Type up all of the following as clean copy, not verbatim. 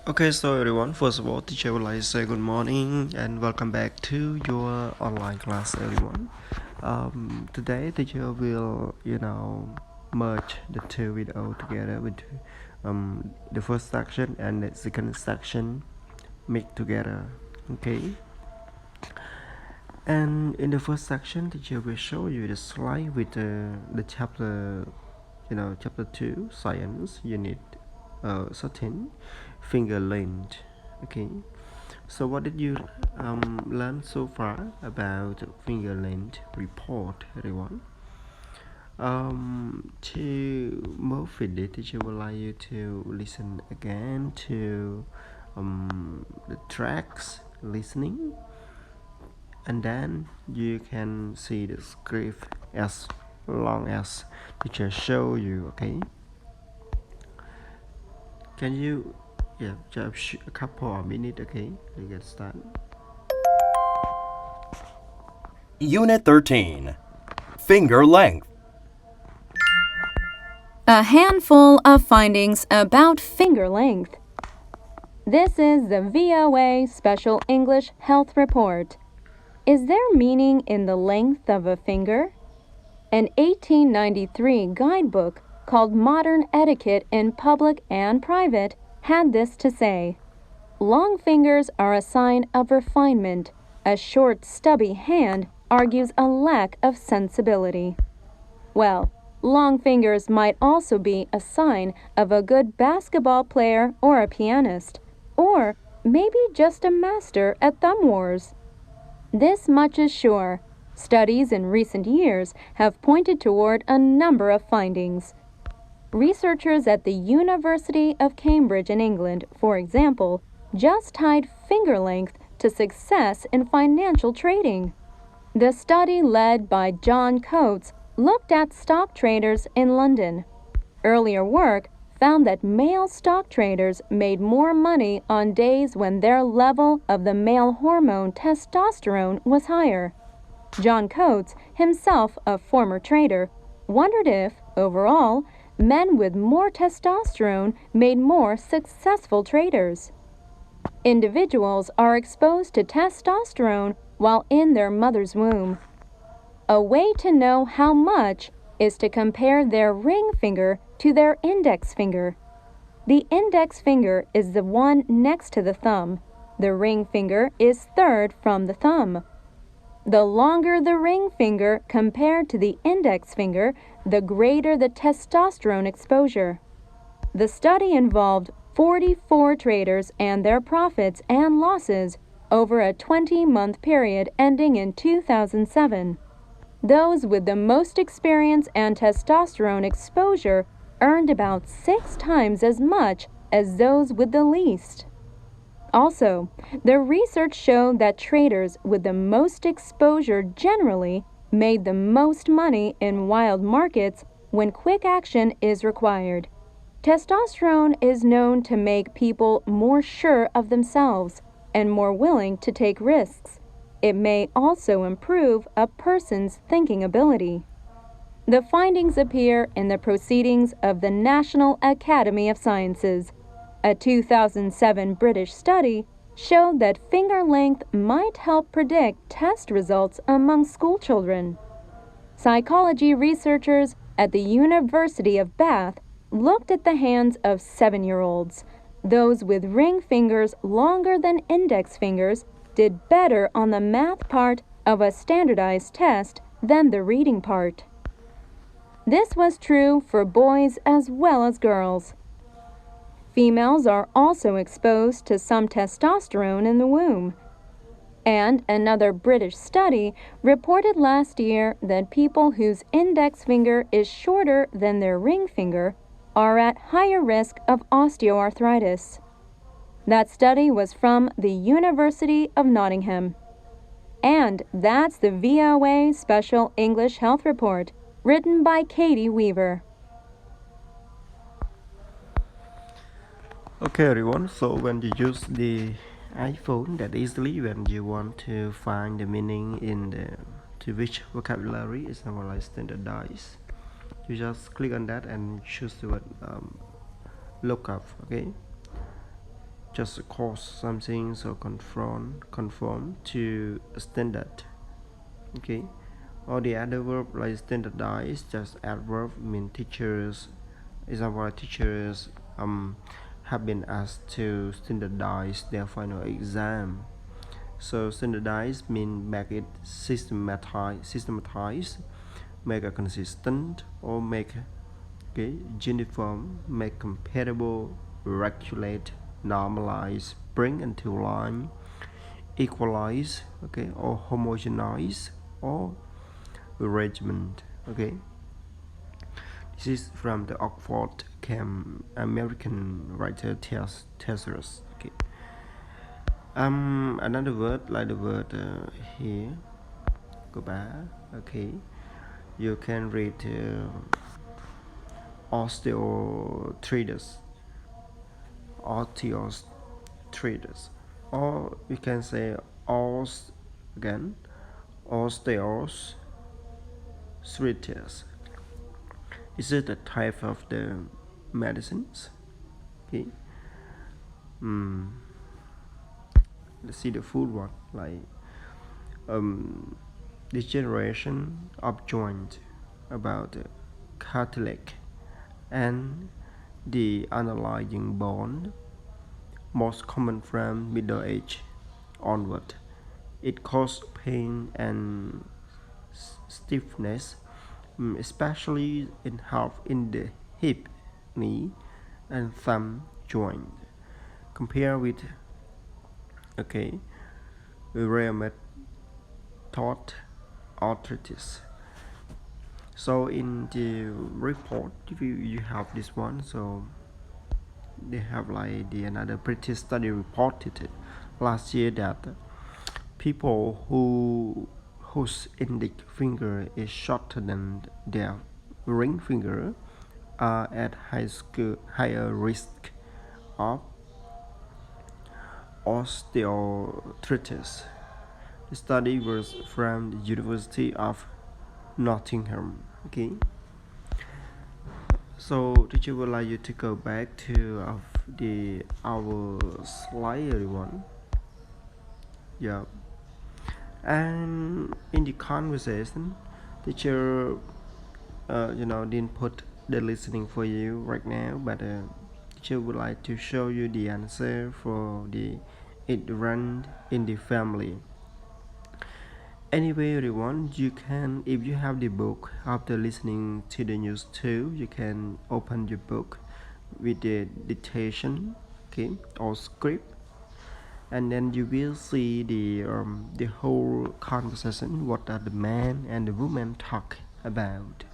Okay, so everyone, first of all, teacher would like to say good morning and welcome back to your online class, everyone. Today, teacher will, merge the two video together with the first section and the second section mixed together. Okay, and in the first section, teacher will show you the slide with the chapter, chapter 2, science, unit 13, finger length. Okay, so what did you learn so far about finger length report, everyone? To move with it, teacher would like you to listen again to the tracks listening, and then you can see the script as long as teacher show you. Okay, can you just a couple of minutes? Okay, to get started. Unit 13, Finger Length. A handful of findings about finger length. This is the VOA Special English Health Report. Is there meaning in the length of a finger? An 1893 guidebook called Modern Etiquette in Public and Private had this to say: long fingers are a sign of refinement. A short, stubby hand argues a lack of sensibility. Well, long fingers might also be a sign of a good basketball player or a pianist, or maybe just a master at thumb wars. This much is sure. Studies in recent years have pointed toward a number of findings. Researchers at the University of Cambridge in England, for example, just tied finger length to success in financial trading. The study, led by John Coates, looked at stock traders in London. Earlier work found that male stock traders made more money on days when their level of the male hormone testosterone was higher. John Coates, himself a former trader, wondered if, overall, men with more testosterone made more successful traders. Individuals are exposed to testosterone while in their mother's womb. A way to know how much is to compare their ring finger to their index finger. The index finger is the one next to the thumb. The ring finger is third from the thumb. The longer the ring finger compared to the index finger, the greater the testosterone exposure. The study involved 44 traders and their profits and losses over a 20-month period ending in 2007. Those with the most experience and testosterone exposure earned about 6 times as much as those with the least. Also, the research showed that traders with the most exposure generally made the most money in wild markets when quick action is required. Testosterone is known to make people more sure of themselves and more willing to take risks. It may also improve a person's thinking ability. The findings appear in the Proceedings of the National Academy of Sciences. A 2007 British study showed that finger length might help predict test results among schoolchildren. Psychology researchers at the University of Bath looked at the hands of 7-year-olds. Those with ring fingers longer than index fingers did better on the math part of a standardized test than the reading part. This was true for boys as well as girls. Females are also exposed to some testosterone in the womb. And another British study reported last year that people whose index finger is shorter than their ring finger are at higher risk of osteoarthritis. That study was from the University of Nottingham. And that's the VOA Special English Health Report, written by Katie Weaver. Okay, everyone, so when you use the iPhone that easily, when you want to find the meaning in the to which vocabulary is normally standardized, you just click on that and choose the word look up. Okay, just cause something so conform to standard. Okay, or the other verb like standardize, just adverb mean teachers. Example, teachers have been asked to standardize their final exam. So standardize mean make it systematize, make it consistent, or make uniform, make compatible, regulate, normalize, bring into line, equalize, or homogenize, or arrangement. This is from the Oxford American writer Thesaurus. Another word like the word here, go back. You can read osteoarthritis, osteoarthritis, or you can say again, osteoarthritis. Is it a type of the medicines? Okay. Let's see the food one, like degeneration of joint, about cartilage and the underlying bone, most common from middle age onward. It causes pain and stiffness, especially in the hip, knee, and thumb joint. Compare with rheumatoid arthritis. So in the report, if you have this one, so they have like the another British study reported last year that people whose index finger is shorter than their ring finger are at higher risk of osteoarthritis. The study was from the University of Nottingham. So teacher would like you to go back to our slide, everyone. Yeah. And in the conversation, teacher didn't put the listening for you right now, but teacher would like to show you the answer for the it run in the family. Anyway, everyone, you can, if you have the book after listening to the news too, you can open your book with the dictation, or script, and then you will see the whole conversation, what are the man and the woman talk about,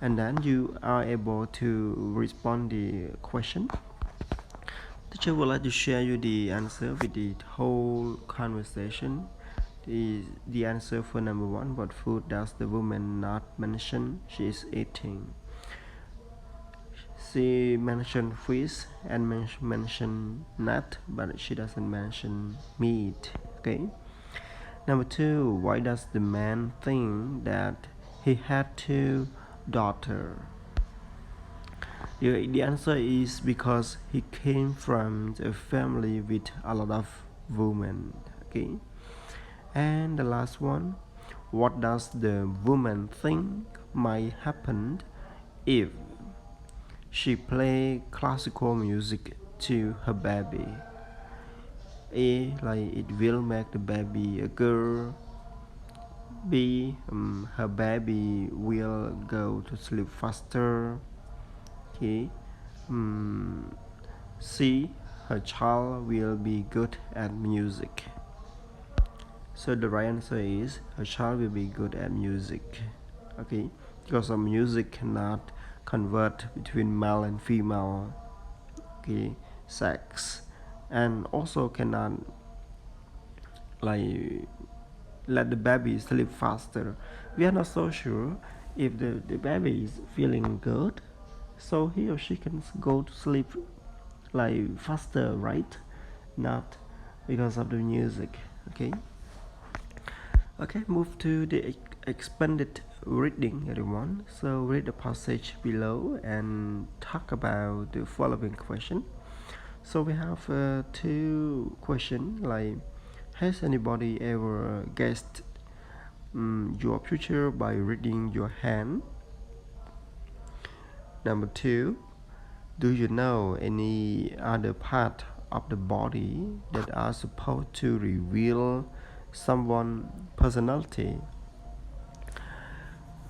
and then you are able to respond the question. Teacher would like to share you the answer with the whole conversation. The answer for number one: what food does the woman not mention she is eating? She mentioned fish and mentioned nut, but she doesn't mention meat. Number two: why does the man think that he had two daughters? The answer is because he came from a family with a lot of women. And the last one: what does the woman think might happen if she play classical music to her baby? A, like it will make the baby a girl. B, her baby will go to sleep faster. C, her child will be good at music. So the right answer is her child will be good at music. Because of music cannot convert between male and female sex, and also cannot like let the baby sleep faster. We are not so sure if the baby is feeling good, so he or she can go to sleep like faster, right? Not because of the music. Move to the expanded reading, everyone. So read the passage below and talk about the following question. So we have two questions like, has anybody ever guessed your future by reading your hand? Number two, do you know any other part of the body that are supposed to reveal someone's personality?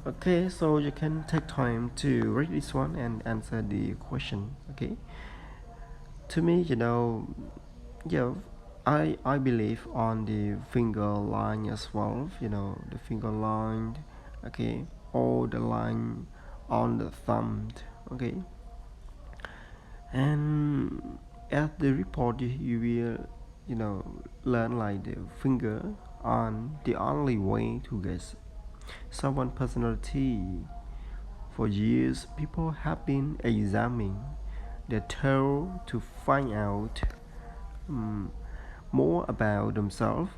Okay, so you can take time to read this one and answer the question. Okay, to me, yeah, I believe on the finger line as well. The finger line, okay, or the line on the thumb. Okay, and at the report you will learn like the finger on the only way to guess someone personality. For years people have been examining their toe to find out um, more about themselves.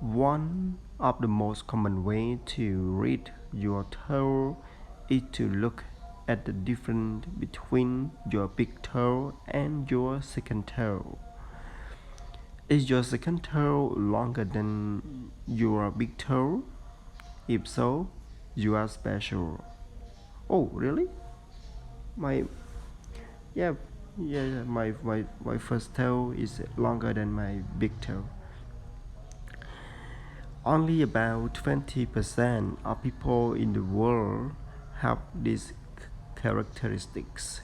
One of the most common way to read your toe is to look at the difference between your big toe and your second toe. Is your second toe longer than your big toe? If so, you are special. Oh, really? My yeah, yeah. My first toe is longer than my big toe. Only about 20% of people in the world have these characteristics.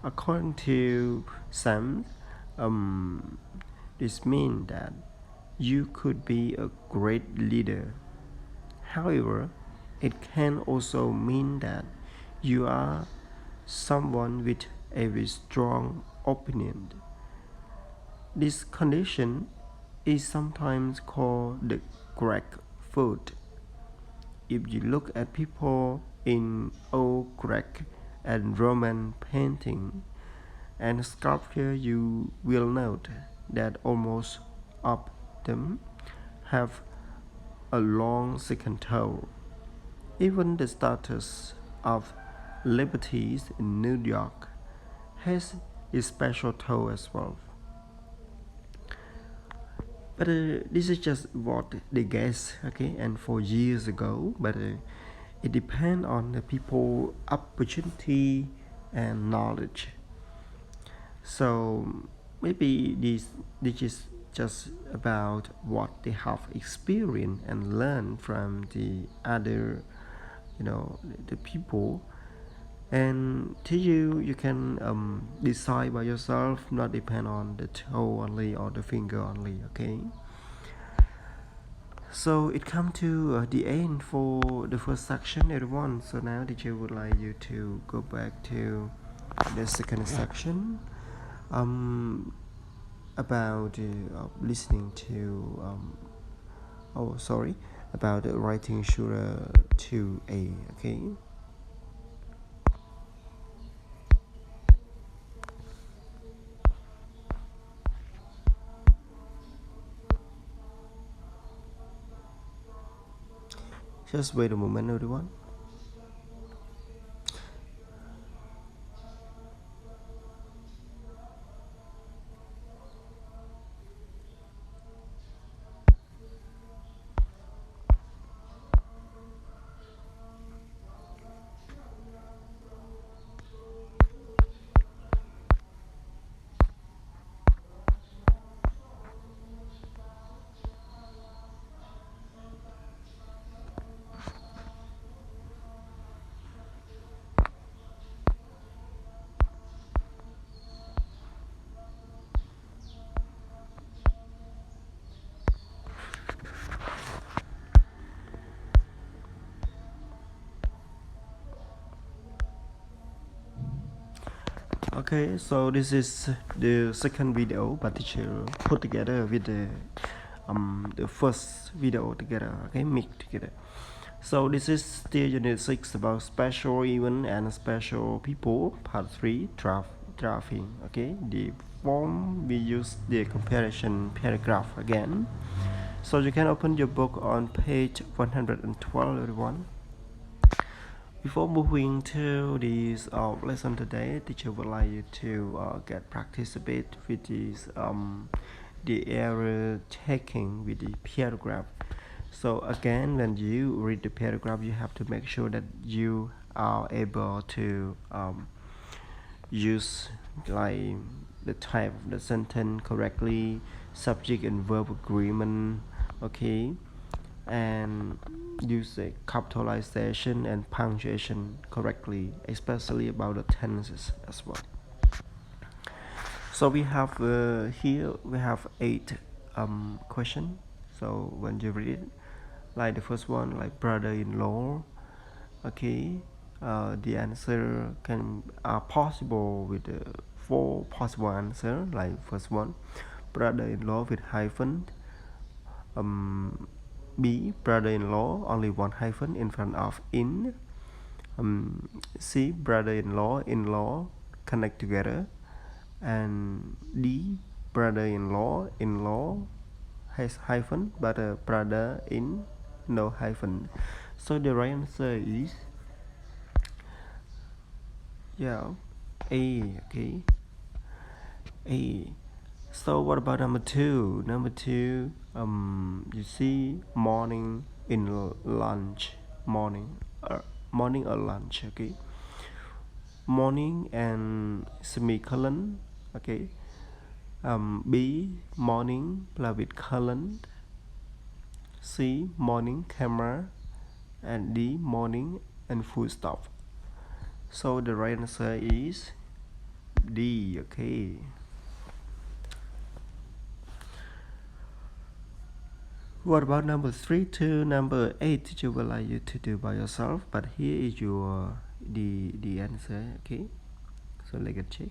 According to some, um, this means that you could be a great leader. However, it can also mean that you are someone with a very strong opinion. This condition is sometimes called the crack foot. If you look at people in old Greek and Roman painting and sculpture, you will note that almost all of them have a long second toe. Even the Statue of Liberty in New York has a special toe as well. But this is just what they guess, okay, and for years ago. But it depends on the people opportunity and knowledge. So maybe this is just about what they have experienced and learned from the other, the people. And to you can decide by yourself, not depend on the toe only or the finger only. Okay. So it come to the end for the first section, everyone. So now teacher would like you to go back to the second section, about listening to about writing tutor 2A. Okay. Just wait a moment, everyone. Okay, so this is the second video, but teacher put together with the first video together. Okay, mix together. So this is still unit 6 about special event and special people, part 3, drafting. Okay, the form we use the comparison paragraph again. So you can open your book on page 112, everyone. Before moving to this lesson today, teacher would like you to get practice a bit with this the error taking with the paragraph. So again, when you read the paragraph, you have to make sure that you are able to use like the type of the sentence correctly, subject and verb agreement, okay, and use a capitalization and punctuation correctly, especially about the tenses as well. So we have here we have 8 question. So when you read it, like the first one, like brother-in-law, okay, the answer can are possible with 4 possible answer. Like first one, brother-in-law with hyphen. B, brother-in-law, only one hyphen in front of in. C, brother-in-law, in-law connect together. And D, brother-in-law, in-law has hyphen, but brother in no hyphen. So the right answer is A. Okay, A. So what about number 2? Number 2, you see morning in lunch, morning or lunch, okay. Morning and semicolon, okay. B, morning plus with colon. C, morning camera, and D, morning and full stop. So the right answer is D, okay. What about number 3 to number 8? Teacher will like you to do by yourself, but here is your the answer, okay. So let's check.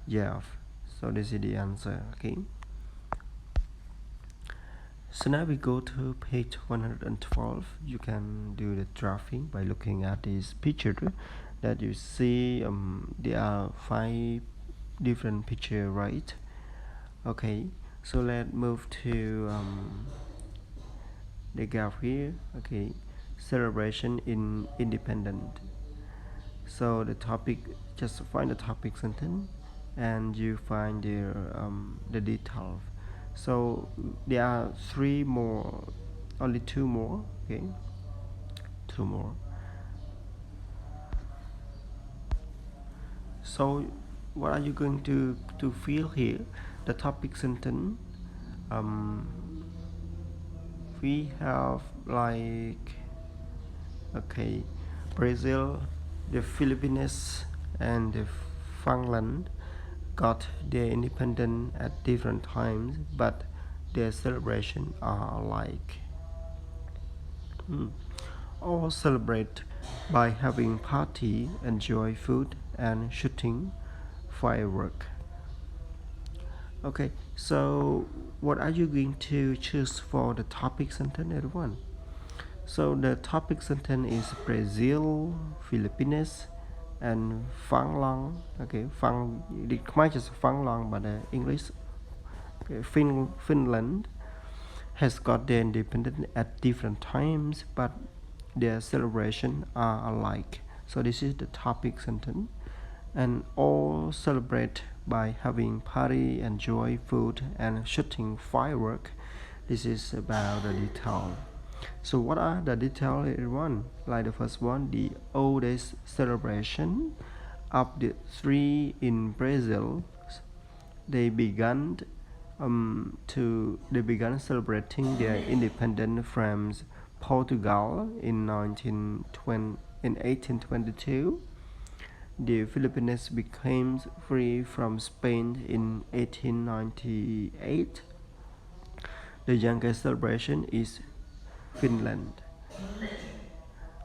Yeah, so this is the answer, okay. So now we go to page 112. You can do the drafting by looking at this picture that you see. There are 5 different picture, right? Okay, so let's move to the graph here. Okay, celebration in independent. So the topic, just find the topic sentence and you find the details. So there are 3 more, only 2 more, okay, 2 more. So what are you going to feel here? The topic sentence, we have like, okay, Brazil, the Philippines and the Finland got their independence at different times, but their celebrations are alike. All celebrate by having party, enjoy food and shooting firework. Okay, so what are you going to choose for the topic sentence, everyone? So the topic sentence is Brazil, Philippines, and Finland. Okay, it might just Finland, but English. Okay, Finland has got their independence at different times, but their celebrations are alike. So this is the topic sentence. And all celebrate by having party, enjoy food, and shooting firework. This is about the detail. So what are the details, everyone? Like the first one, the oldest celebration of the 3 in Brazil. They began celebrating their independence from Portugal in 1822. The Philippines became free from Spain in 1898. The youngest celebration is Finland.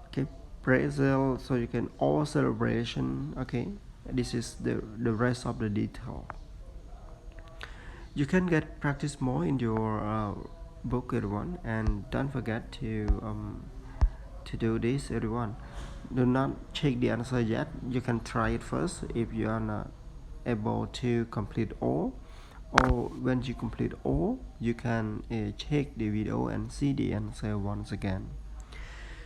Okay, Brazil. So you can all celebration. Okay, this is the rest of the detail. You can get practice more in your book, everyone, and don't forget to do this, everyone. Do not check the answer yet. You can try it first if you are not able to complete all, or when you complete all, you can check the video and see the answer once again.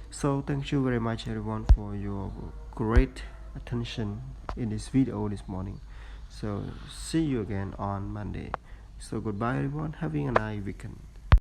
So thank you very much everyone for your great attention in this video this morning. So see you again on Monday. So goodbye everyone, having a nice weekend.